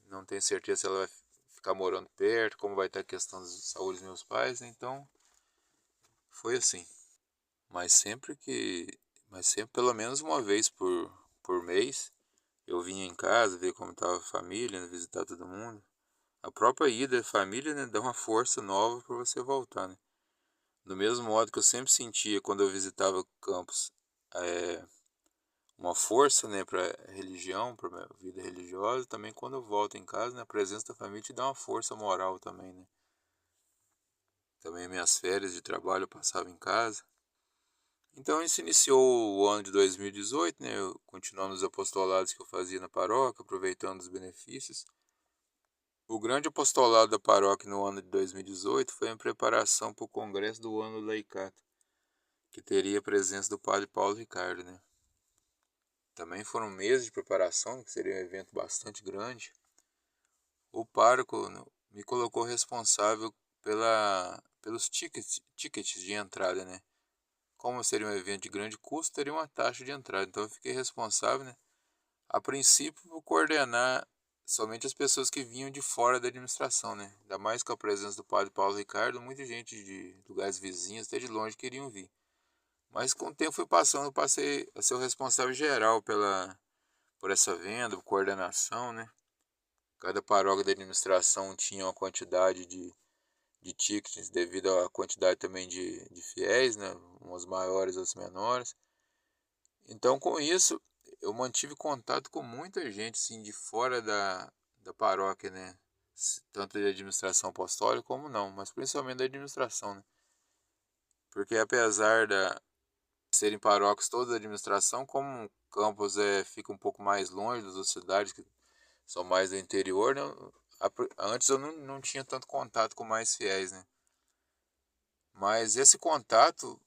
[SPEAKER 1] não tenho certeza se ela vai ficar morando perto, como vai estar a questão da saúde dos meus pais, né? Então foi assim. Mas sempre que, mas sempre pelo menos uma vez por mês, eu vinha em casa, ver como estava a família, né? Visitar todo mundo. A própria ida da família, né, dá uma força nova para você voltar, né? Do mesmo modo que eu sempre sentia quando eu visitava campos, é, uma força, né, para religião, para minha vida religiosa, também quando eu volto em casa, né, a presença da família te dá uma força moral também, né? Também minhas férias de trabalho eu passava em casa. Então isso iniciou o ano de 2018, né, eu continuando os apostolados que eu fazia na paróquia, aproveitando os benefícios. O grande apostolado da paróquia no ano de 2018 foi a preparação para o congresso do ano laicato, que teria a presença do padre Paulo Ricardo, né? Também foram meses de preparação, que seria um evento bastante grande. O pároco, né, me colocou responsável pelos tickets de entrada, né? Como seria um evento de grande custo, teria uma taxa de entrada. Então eu fiquei responsável, né? A princípio, por coordenar somente as pessoas que vinham de fora da administração, né? Ainda mais com a presença do padre Paulo Ricardo, muita gente de lugares vizinhos, até de longe, queriam vir. Mas com o tempo fui passando, eu passei a ser o responsável geral por essa venda, por coordenação, né? Cada paróquia da administração tinha uma quantidade de tickets devido à quantidade também de fiéis, né? Umas maiores, outras menores. Então, com isso, eu mantive contato com muita gente, assim, de fora da paróquia, né? Tanto de administração apostólica como não, mas principalmente da administração, né? Porque apesar de serem paróquias todas da administração, como o campus fica um pouco mais longe das outras cidades, que são mais do interior, né? Antes eu não tinha tanto contato com mais fiéis, né? Mas esse contato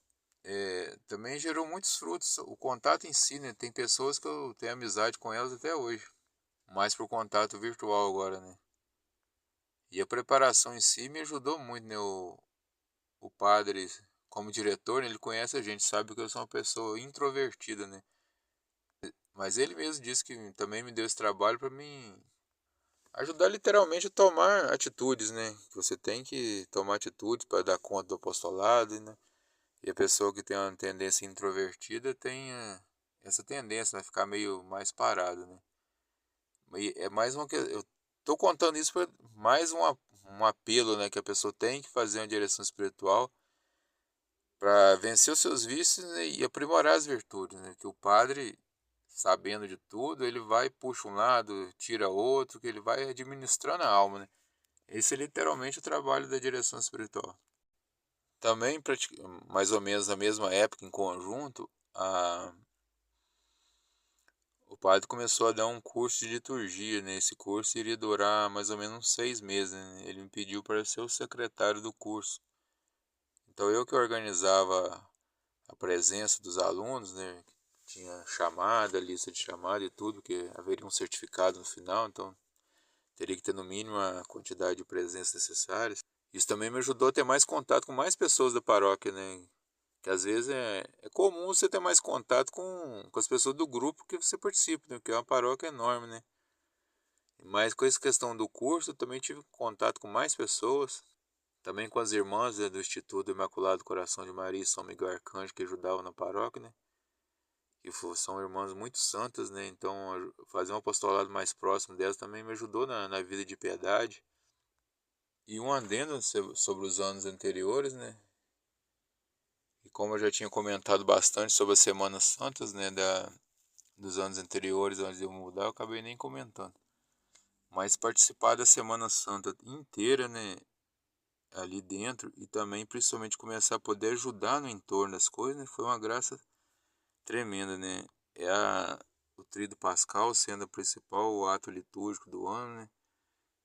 [SPEAKER 1] também gerou muitos frutos. O contato em si, né? Tem pessoas que eu tenho amizade com elas até hoje, mais por contato virtual agora, né? E a preparação em si me ajudou muito, né? O padre, como diretor, né, ele conhece a gente, sabe que eu sou uma pessoa introvertida, né? Mas ele mesmo disse que também me deu esse trabalho para mim ajudar literalmente a tomar atitudes, né? Você tem que tomar atitudes para dar conta do apostolado, né? E a pessoa que tem uma tendência introvertida tem essa tendência, né? Ficar meio mais parado, né? E é mais uma que eu tô contando isso para mais um apelo, né, que a pessoa tem que fazer uma direção espiritual para vencer os seus vícios, né, e aprimorar as virtudes, né? Que o padre sabendo de tudo, ele vai, puxa um lado, tira outro, que ele vai administrando a alma, né? Esse é literalmente o trabalho da direção espiritual. Também, mais ou menos na mesma época, em conjunto, o padre começou a dar um curso de liturgia, né? Esse curso iria durar mais ou menos uns 6 meses, né? Ele me pediu para ser o secretário do curso. Então eu que organizava a presença dos alunos, né? Tinha chamada, lista de chamada e tudo, porque haveria um certificado no final, então teria que ter no mínimo a quantidade de presenças necessárias. Isso também me ajudou a ter mais contato com mais pessoas da paróquia, né? Que às vezes é comum você ter mais contato com as pessoas do grupo que você participa, né? Porque é uma paróquia enorme, né? Mas com essa questão do curso, eu também tive contato com mais pessoas, também com as irmãs, né, do Instituto Imaculado Coração de Maria e São Miguel Arcanjo que ajudavam na paróquia, né? Que são irmãs muito santas, né? Então fazer um apostolado mais próximo delas também me ajudou na vida de piedade. E um adendo sobre os anos anteriores, né? E como eu já tinha comentado bastante sobre as Semanas Santas, né, dos anos anteriores, antes de eu mudar, eu acabei nem comentando. Mas participar da Semana Santa inteira, né, ali dentro, e também principalmente começar a poder ajudar no entorno das coisas, né, foi uma graça tremenda, né? É o Tríduo Pascal sendo o principal o ato litúrgico do ano, né?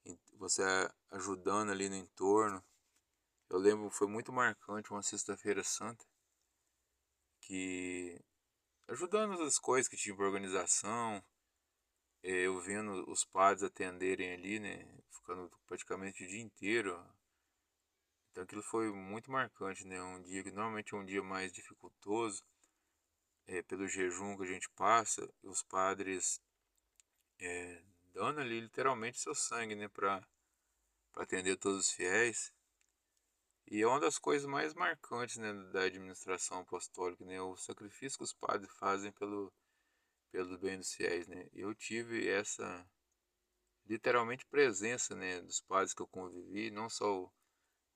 [SPEAKER 1] E você ajudando ali no entorno. Eu lembro, foi muito marcante uma Sexta-feira Santa, que ajudando as coisas que tinha para organização, eu vendo os padres atenderem ali, né, ficando praticamente o dia inteiro. Então aquilo foi muito marcante, né, um dia que normalmente é um dia mais dificultoso, pelo jejum que a gente passa, e os padres dando ali literalmente seu sangue, né, para atender todos os fiéis. E é uma das coisas mais marcantes, né, da administração apostólica, né, o sacrifício que os padres fazem pelo bem dos fiéis, né. Eu tive essa literalmente presença, né, dos padres que eu convivi, não só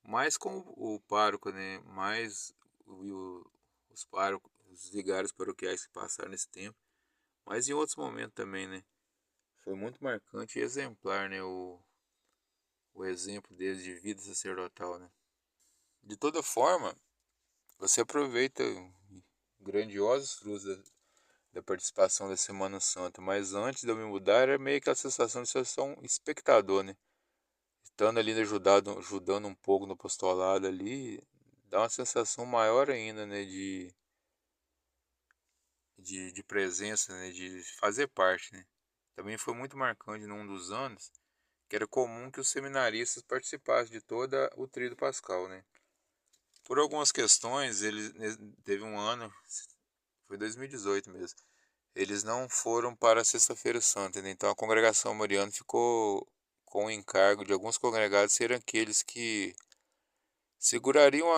[SPEAKER 1] mais com o pároco, né, mais os párocos, os vigários paroquiais que passaram nesse tempo, mas em outros momentos também, né. Foi muito marcante e exemplar, né, o exemplo deles de vida sacerdotal, né. De toda forma, você aproveita grandiosos frutos da participação da Semana Santa, mas antes de eu me mudar era meio que a sensação de ser só um espectador, né. Estando ali ajudando um pouco no apostolado ali, dá uma sensação maior ainda, né, de presença, né, de fazer parte, né. Também foi muito marcante num dos anos, que era comum que os seminaristas participassem de toda o Tríduo Pascal, né. Por algumas questões, teve um ano, foi 2018 mesmo, eles não foram para a Sexta-feira Santa, né, então a congregação mariana ficou com o encargo de alguns congregados serem aqueles que segurariam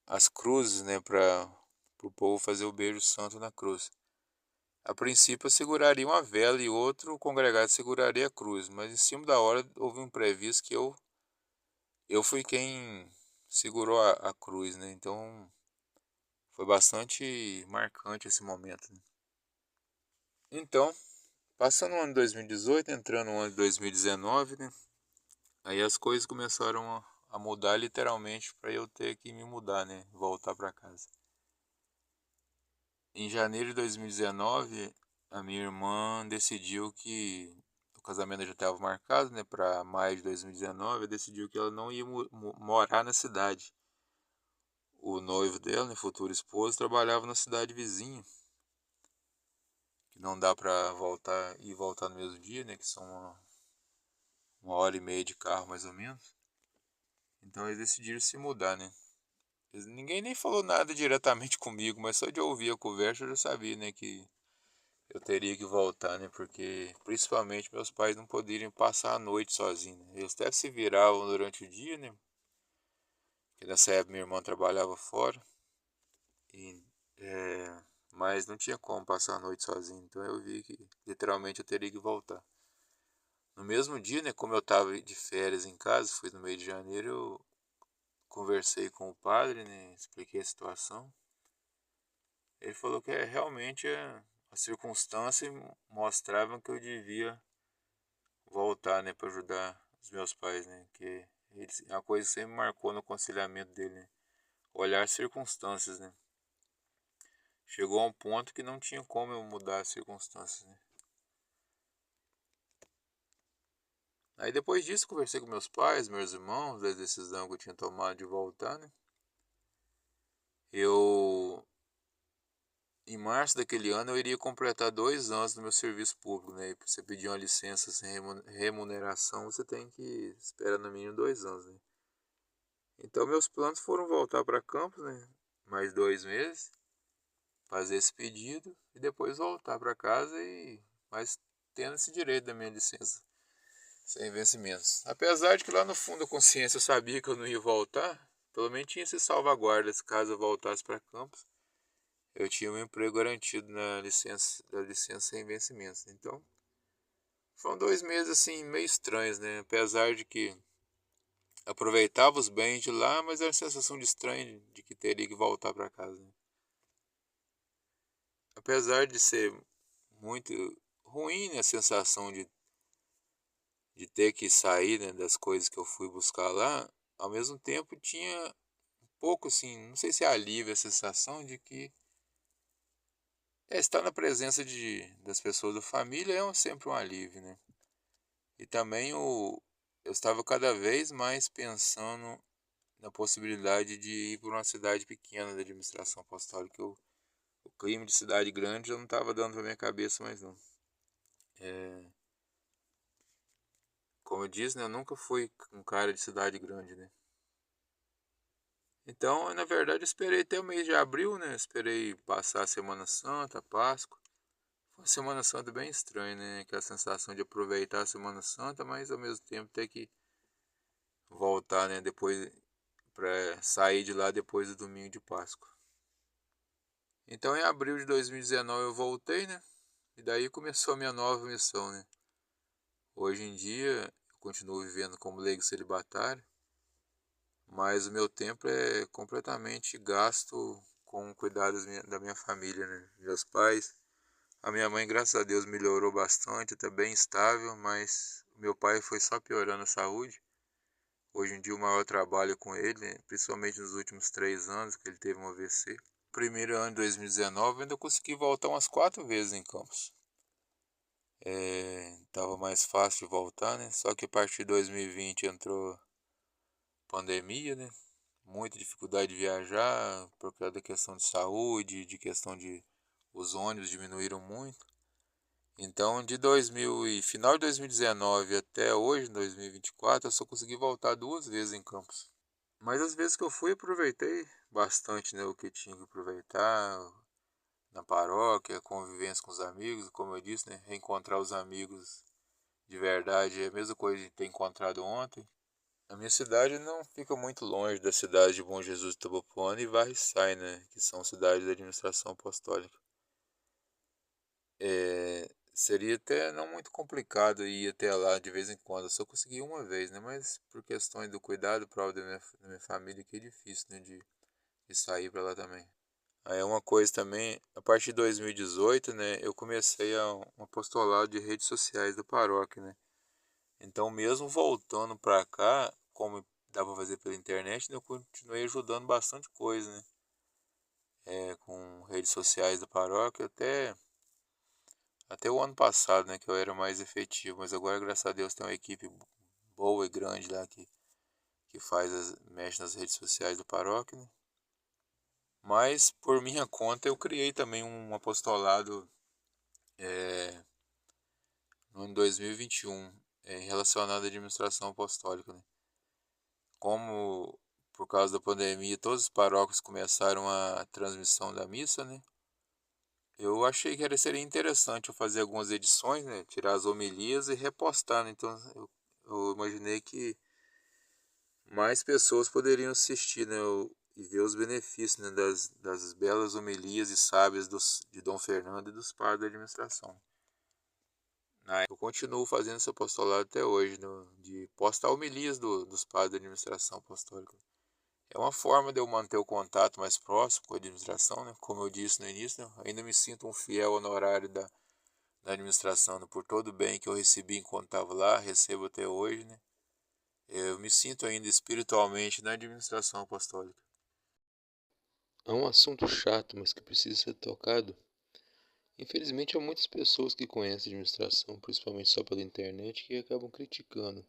[SPEAKER 1] as cruzes, né, para o povo fazer o beijo santo na cruz. A princípio segurariam a vela e outro congregado seguraria a cruz, mas em cima da hora houve um imprevisto que eu fui quem segurou a cruz, né? Então foi bastante marcante esse momento, né? Então, passando o ano de 2018, entrando no ano de 2019, né? Aí as coisas começaram a mudar literalmente para eu ter que me mudar, né? Voltar para casa. Em janeiro de 2019, a minha irmã decidiu que o casamento já estava marcado, né, para maio de 2019, ela decidiu que ela não ia morar na cidade. O noivo dela, né, futuro esposo, trabalhava na cidade vizinha, que não dá para voltar e voltar no mesmo dia, né, que são uma hora e meia de carro mais ou menos. Então eles decidiram se mudar, né. Ninguém nem falou nada diretamente comigo, mas só de ouvir a conversa eu já sabia, né, que eu teria que voltar, né? Porque principalmente meus pais não poderiam passar a noite sozinhos, né? Eles até se viravam durante o dia, né? Porque nessa época minha irmã trabalhava fora. E, mas não tinha como passar a noite sozinho. Então eu vi que literalmente eu teria que voltar. No mesmo dia, né? Como eu estava de férias em casa, foi no meio de janeiro, eu conversei com o padre, né? Expliquei a situação. Ele falou que realmente as circunstâncias mostravam que eu devia voltar, né, para ajudar os meus pais, né, que eles, é uma coisa que sempre marcou no aconselhamento dele, né, olhar as circunstâncias, né. Chegou a um ponto que não tinha como eu mudar as circunstâncias, né. Aí depois disso conversei com meus pais, meus irmãos, da decisão que eu tinha tomado de voltar, né. Eu Em março daquele ano eu iria completar 2 anos no meu serviço público, né? E para você pedir uma licença sem remuneração, você tem que esperar no mínimo 2 anos, né? Então meus planos foram voltar para Campos, né? Mais 2 meses, fazer esse pedido e depois voltar para casa e mas tendo esse direito da minha licença sem vencimentos. Apesar de que lá no fundo da consciência eu sabia que eu não ia voltar, pelo menos tinha esse salvaguardas caso eu voltasse para Campos. Eu tinha um emprego garantido da licença sem vencimentos. Então, foram 2 meses assim meio estranhos, né? Apesar de que aproveitava os bens de lá, mas era a sensação de estranho de que teria que voltar para casa, né? Apesar de ser muito ruim, né, a sensação de ter que sair, né, das coisas que eu fui buscar lá, ao mesmo tempo tinha um pouco assim, não sei se é alívio a sensação de que estar na presença das pessoas da família é sempre um alívio, né? E também eu estava cada vez mais pensando na possibilidade de ir para uma cidade pequena da administração apostólica. O clima de cidade grande eu não estava dando para minha cabeça mais não. Como eu disse, né, eu nunca fui um cara de cidade grande, né? Então, na verdade, eu esperei até o mês de abril, né? Esperei passar a Semana Santa, a Páscoa. Foi uma Semana Santa bem estranha, né? Aquela sensação de aproveitar a Semana Santa, mas ao mesmo tempo ter que voltar, né? Depois para sair de lá depois do domingo de Páscoa. Então, em abril de 2019 eu voltei, né? E daí começou a minha nova missão, né? Hoje em dia eu continuo vivendo como leigo celibatário, mas o meu tempo é completamente gasto com cuidar da minha família, né? Meus pais. A minha mãe, graças a Deus, melhorou bastante, está bem estável, mas o meu pai foi só piorando a saúde. Hoje em dia o maior trabalho é com ele, né? Principalmente nos últimos 3 anos que ele teve um AVC. Primeiro ano de 2019 eu ainda consegui voltar umas 4 vezes em Campos. Tava mais fácil de voltar, né? Só que a partir de 2020 entrou pandemia, né? Muita dificuldade de viajar por causa da questão de saúde, de questão de os ônibus diminuíram muito. Então, final de 2019 até hoje, 2024, eu só consegui voltar 2 vezes em Campos. Mas as vezes que eu fui, aproveitei bastante, né, o que tinha que aproveitar na paróquia, convivência com os amigos, como eu disse, né, reencontrar os amigos de verdade é a mesma coisa de ter encontrado ontem. A minha cidade não fica muito longe da cidade de Bom Jesus de Itabopuana e Varriçai, né, que são cidades da administração apostólica. Seria até não muito complicado ir até lá de vez em quando. Eu só consegui uma vez, né? Mas por questões do cuidado próprio da minha família, que é difícil, né? De sair para lá também. Aí é uma coisa também, a partir de 2018, né? Eu comecei um apostolado de redes sociais da paróquia, né? Então, mesmo voltando para cá, como dá para fazer pela internet, né, eu continuei ajudando bastante coisa, né? Com redes sociais da paróquia, até o ano passado, né, que eu era mais efetivo, mas agora, graças a Deus, tem uma equipe boa e grande lá que mexe nas redes sociais da paróquia, né? Mas, por minha conta, eu criei também um apostolado no ano 2021, relacionado à administração apostólica, né? Como, por causa da pandemia, todos os paróquios começaram a transmissão da missa, né? Eu achei que seria interessante eu fazer algumas edições, né? Tirar as homilias e repostar, né? Então, eu imaginei que mais pessoas poderiam assistir, né, e ver os benefícios, né, das belas homilias e sábias de Dom Fernando e dos padres da administração. Eu continuo fazendo esse apostolado até hoje, de postar homilias dos padres da administração apostólica, É uma forma de eu manter o contato mais próximo com a administração, né? Como eu disse no início, né? Ainda me sinto um fiel honorário da administração, né? Por todo o bem que eu recebi enquanto estava lá, recebo até hoje, né? Eu me sinto ainda espiritualmente na administração apostólica.
[SPEAKER 2] Há um assunto chato, mas que precisa ser tocado. Infelizmente, há muitas pessoas que conhecem administração, principalmente só pela internet, que acabam criticando,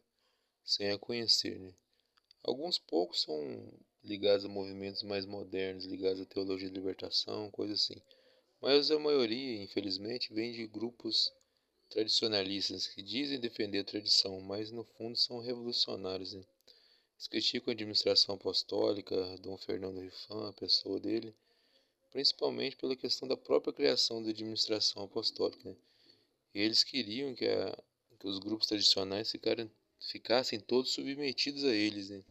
[SPEAKER 2] sem a conhecer, né? Alguns poucos são ligados a movimentos mais modernos, ligados à teologia de libertação, coisa assim. Mas a maioria, infelizmente, vem de grupos tradicionalistas que dizem defender a tradição, mas no fundo são revolucionários, né? Eles criticam a administração apostólica, Dom Fernando Rifan, a pessoa dele, principalmente pela questão da própria criação da administração apostólica, né? E eles queriam que os grupos tradicionais ficassem todos submetidos a eles, né?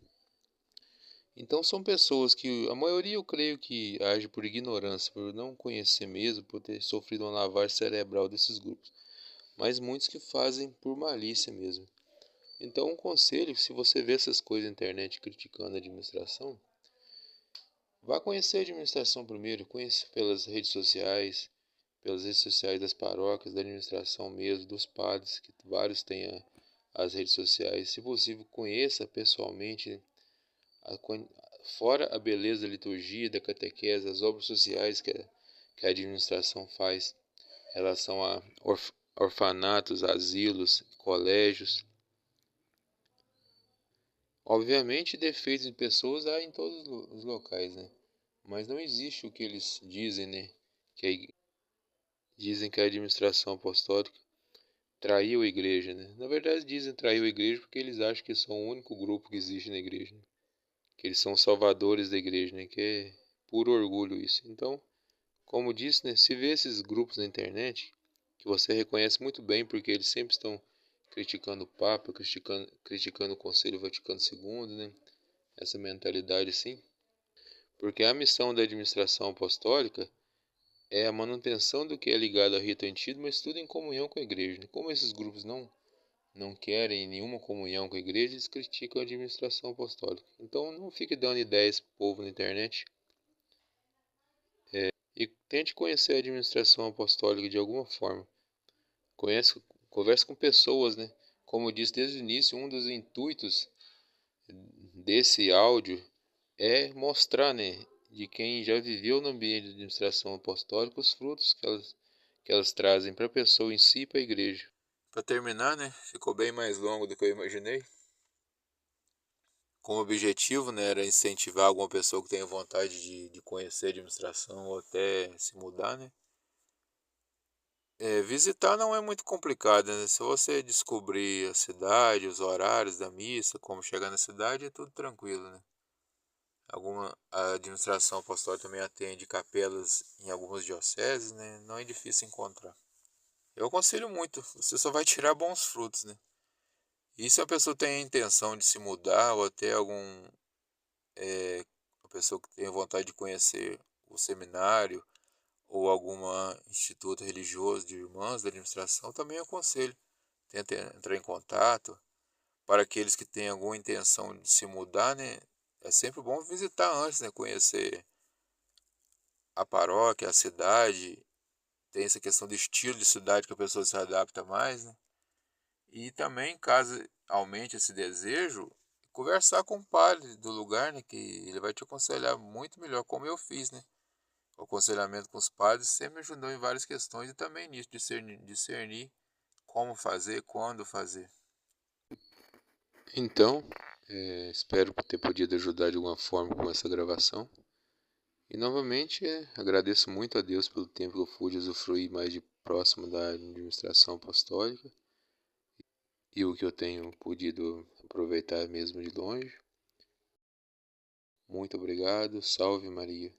[SPEAKER 2] Então são pessoas que, a maioria eu creio que age por ignorância, por não conhecer mesmo, por ter sofrido uma lavagem cerebral desses grupos, mas muitos que fazem por malícia mesmo. Então um conselho, se você vê essas coisas na internet criticando a administração, vá conhecer a administração primeiro, conheça pelas redes sociais das paróquias, da administração mesmo, dos padres, que vários têm as redes sociais. Se possível, conheça pessoalmente, né, a, fora a beleza da liturgia, da catequese, as obras sociais que a administração faz em relação a orfanatos, asilos, colégios. Obviamente, defeitos de pessoas há em todos os locais, né? Mas não existe o que eles dizem, né? Dizem que a administração apostólica traiu a igreja, né? Na verdade, dizem traiu a igreja porque eles acham que são o único grupo que existe na igreja, né? Que eles são salvadores da igreja, né? Que é puro orgulho isso. Então, como disse, né? Se vê esses grupos na internet, que você reconhece muito bem porque eles sempre estão criticando o Papa, criticando o Conselho Vaticano II, né? Essa mentalidade assim. Porque a missão da administração apostólica é a manutenção do que é ligado ao rito antigo, mas tudo em comunhão com a igreja, né? Como esses grupos não querem nenhuma comunhão com a igreja, eles criticam a administração apostólica. Então não fique dando ideias pro povo na internet. E tente conhecer a administração apostólica de alguma forma. Conhece, converse com pessoas, né? Como eu disse desde o início, um dos intuitos desse áudio é mostrar, né, de quem já viveu no ambiente de administração apostólica os frutos que elas trazem para a pessoa em si e para a igreja.
[SPEAKER 1] Para terminar, né? Ficou bem mais longo do que eu imaginei. Como objetivo, né, era incentivar alguma pessoa que tenha vontade de conhecer a administração ou até se mudar, né? Visitar não é muito complicado, né? Se você descobrir a cidade, os horários da missa, como chegar na cidade, é tudo tranquilo, né? A administração apostólica também atende capelas em algumas dioceses, né? Não é difícil encontrar. Eu aconselho muito, você só vai tirar bons frutos, né? E se a pessoa tem a intenção de se mudar ou até uma pessoa que tenha vontade de conhecer o seminário ou algum instituto religioso de irmãs da administração, também aconselho. Tenta entrar em contato. Para aqueles que têm alguma intenção de se mudar, né? É sempre bom visitar antes, né? Conhecer a paróquia, a cidade. Tem essa questão do estilo de cidade que a pessoa se adapta mais, né? E também, caso aumente esse desejo, conversar com o padre do lugar, né? Que ele vai te aconselhar muito melhor, como eu fiz, né? O aconselhamento com os padres sempre me ajudou em várias questões e também nisso, discernir como fazer, quando fazer.
[SPEAKER 2] Então, espero ter podido ajudar de alguma forma com essa gravação. E novamente agradeço muito a Deus pelo tempo que eu pude usufruir mais de próximo da administração apostólica e o que eu tenho podido aproveitar mesmo de longe. Muito obrigado, salve Maria.